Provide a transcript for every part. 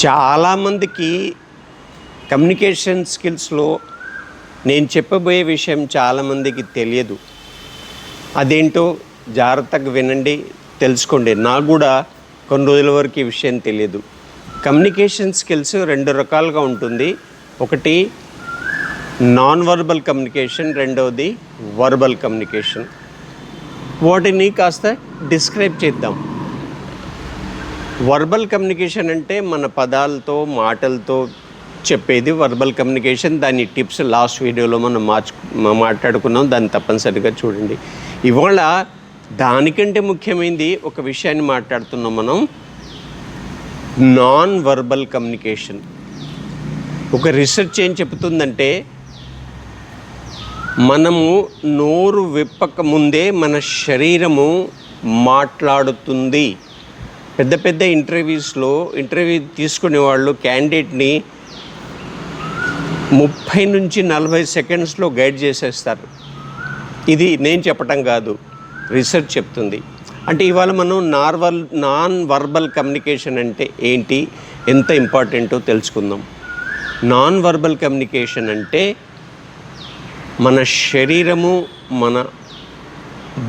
చాలామందికి కమ్యూనికేషన్ స్కిల్స్లో నేను చెప్పబోయే విషయం చాలామందికి తెలియదు. అదేంటో జాగ్రత్తగా వినండి, తెలుసుకోండి. నాకు కూడా కొన్ని రోజుల వరకు ఈ విషయం తెలియదు. కమ్యూనికేషన్ స్కిల్స్ రెండు రకాలుగా ఉంటుంది. ఒకటి నాన్ వర్బల్ కమ్యూనికేషన్, రెండవది వర్బల్ కమ్యూనికేషన్. వాటిని కాస్త డిస్క్రైబ్ చేద్దాం. వర్బల్ కమ్యూనికేషన్ అంటే మన పదాలతో మాటలతో చెప్పేది వర్బల్ కమ్యూనికేషన్. దాని టిప్స్ లాస్ట్ వీడియోలో మనం మాట్లాడుకున్నాం, దాన్ని తప్పనిసరిగా చూడండి. ఇవాళ దానికంటే ముఖ్యమైనది ఒక విషయాన్ని మాట్లాడుతున్నాం మనం, నాన్ వర్బల్ కమ్యూనికేషన్. ఒక రీసెర్చ్ ఏం చెబుతుందంటే, మనము నోరు విప్పక ముందే మన శరీరము మాట్లాడుతుంది. పెద్ద పెద్ద ఇంటర్వ్యూ తీసుకునే వాళ్ళు క్యాండిడేట్ని 30 నుంచి 40 సెకండ్స్లో గైడ్ చేసేస్తారు. ఇది నేను చెప్పటం కాదు, రీసెర్చ్ చెప్తుంది. అంటే ఇవాళ మనం నాన్ వర్బల్ కమ్యూనికేషన్ అంటే ఏంటి, ఎంత ఇంపార్టెంటో తెలుసుకుందాం. నాన్ వర్బల్ కమ్యూనికేషన్ అంటే మన శరీరము, మన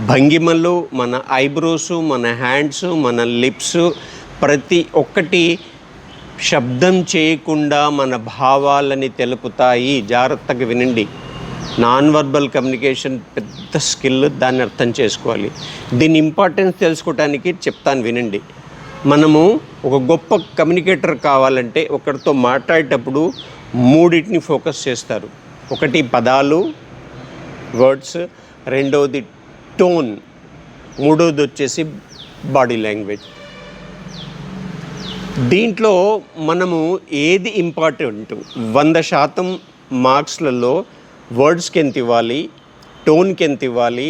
భంగిమలు, మన ఐబ్రోసు, మన హ్యాండ్స్, మన లిప్స్, ప్రతి ఒక్కటి శబ్దం చేయకుండా మన భావాలని తెలుపుతాయి. జాగ్రత్తగా వినండి. నాన్ వర్బల్ కమ్యూనికేషన్ పెద్ద స్కిల్, దాన్ని అర్థం చేసుకోవాలి. దీని ఇంపార్టెన్స్ తెలుసుకోవడానికి చెప్తాను, వినండి. మనము ఒక గొప్ప కమ్యూనికేటర్ కావాలంటే ఒకరితో మాట్లాడేటప్పుడు మూడింటిని ఫోకస్ చేస్తారు. ఒకటి పదాలు, వర్డ్స్, రెండవది టోన్, మూడవది వచ్చేసి బాడీ లాంగ్వేజ్. దీంట్లో మనము ఏది ఇంపార్టెంట్, 100% మార్క్స్లలో వర్డ్స్కి ఎంత ఇవ్వాలి, టోన్కి ఎంత ఇవ్వాలి,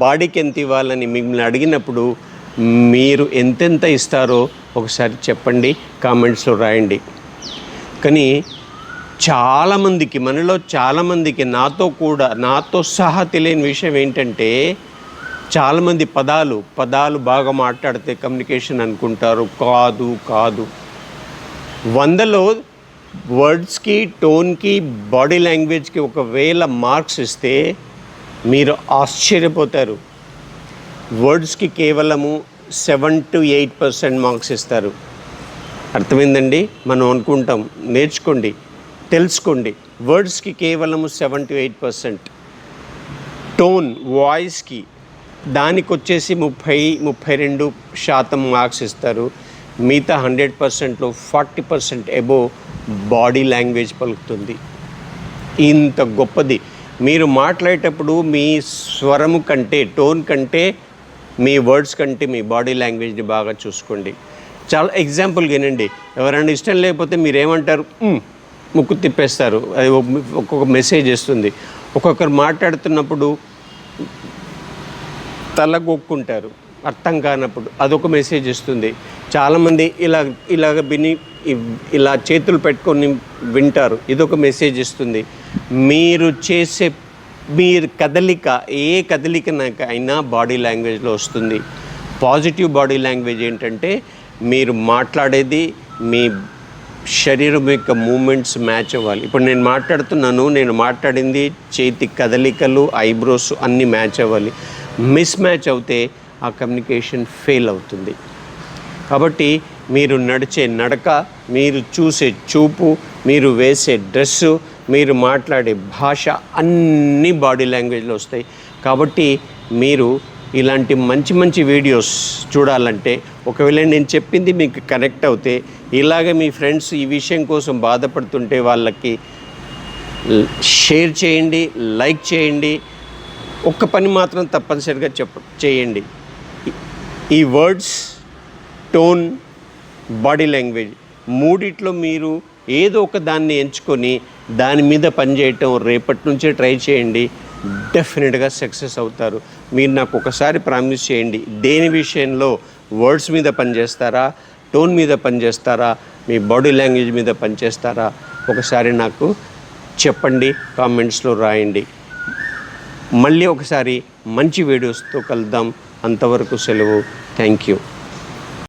బాడీకి ఎంత ఇవ్వాలని మిమ్మల్ని అడిగినప్పుడు మీరు ఎంతెంత ఇస్తారో ఒకసారి చెప్పండి, కామెంట్స్లో రాయండి. కానీ చాలామందికి, మనలో చాలామందికి, నాతో సహా తెలియని విషయం ఏంటంటే, చాలామంది పదాలు బాగా మాట్లాడితే కమ్యూనికేషన్ అనుకుంటారు. కాదు. 100లో వర్డ్స్కి, టోన్కి, బాడీ లాంగ్వేజ్కి 1000 మార్క్స్ ఇస్తే మీరు ఆశ్చర్యపోతారు. వర్డ్స్కి కేవలము 7 to 8% మార్క్స్ ఇస్తారు. అర్థమైందండి? మనం అనుకుంటాం, నేర్చుకోండి, తెలుసుకోండి. వర్డ్స్కి కేవలము 7 to 8%. టోన్, వాయిస్కి దానికి వచ్చేసి 30-32% మార్క్స్ ఇస్తారు. మిగతా 100%లో 40% అబోవ్ బాడీ లాంగ్వేజ్ పలుకుతుంది. ఇంత గొప్పది. మీరు మాట్లాడేటప్పుడు మీ స్వరము కంటే, టోన్ కంటే, మీ వర్డ్స్ కంటే మీ బాడీ లాంగ్వేజ్ని బాగా చూసుకోండి. చాలా ఎగ్జాంపుల్ వినండి. ఎవరైనా ఇష్టం లేకపోతే మీరేమంటారు? ముక్కు తిప్పేస్తారు. అది ఒక్కొక్క మెసేజ్ ఇస్తుంది. ఒక్కొక్కరు మాట్లాడుతున్నప్పుడు తలగొక్కుంటారు, అర్థం కానప్పుడు అదొక మెసేజ్ ఇస్తుంది. చాలామంది ఇలాగ విని ఇలా చేతులు పెట్టుకొని వింటారు, ఇదొక మెసేజ్ ఇస్తుంది. మీరు కదలిక, ఏ కదలికనైనా బాడీ లాంగ్వేజ్లో వస్తుంది. పాజిటివ్ బాడీ లాంగ్వేజ్ ఏంటంటే, మీరు మాట్లాడేది మీ శరీరం యొక్క మూమెంట్స్ మ్యాచ్ అవ్వాలి. ఇప్పుడు నేను మాట్లాడుతున్నాను, నేను మాట్లాడింది చేతి కదలికలు, ఐబ్రోస్ అన్నీ మ్యాచ్ అవ్వాలి. మిస్ మ్యాచ్ అవుతే ఆ కమ్యూనికేషన్ ఫెయిల్ అవుతుంది. కాబట్టి మీరు నడిచే నడక, మీరు చూసే చూపు, మీరు వేసే డ్రెస్సు, మీరు మాట్లాడే భాష అన్నీ బాడీ లాంగ్వేజ్లో వస్తాయి. కాబట్టి మీరు ఇలాంటి మంచి వీడియోస్ చూడాలంటే, ఒకవేళ నేను చెప్పింది మీకు కనెక్ట్ అవుతే, ఇలాగ మీ ఫ్రెండ్స్ ఈ విషయం కోసం బాధపడుతుంటే వాళ్ళకి షేర్ చేయండి, లైక్ చేయండి. ఒక్క పని మాత్రం తప్పనిసరిగా చేయండి. ఈ వర్డ్స్, టోన్, బాడీ లాంగ్వేజ్ మూడిట్లో మీరు ఏదో ఒక దాన్ని ఎంచుకొని దాని మీద పనిచేయటం రేపటి నుంచే ట్రై చేయండి. డెఫినెట్గా సక్సెస్ అవుతారు. మీరు నాకు ఒకసారి ప్రామిస్ చేయండి, దేని విషయంలో, వర్డ్స్ మీద పనిచేస్తారా, టోన్ మీద పనిచేస్తారా, మీ బాడీ లాంగ్వేజ్ మీద పనిచేస్తారా, ఒకసారి నాకు చెప్పండి, కామెంట్స్లో రాయండి. మళ్ళీ ఒకసారి మంచి వీడియోస్తో కలుద్దాం. అంతవరకు సెలవు. Thank you.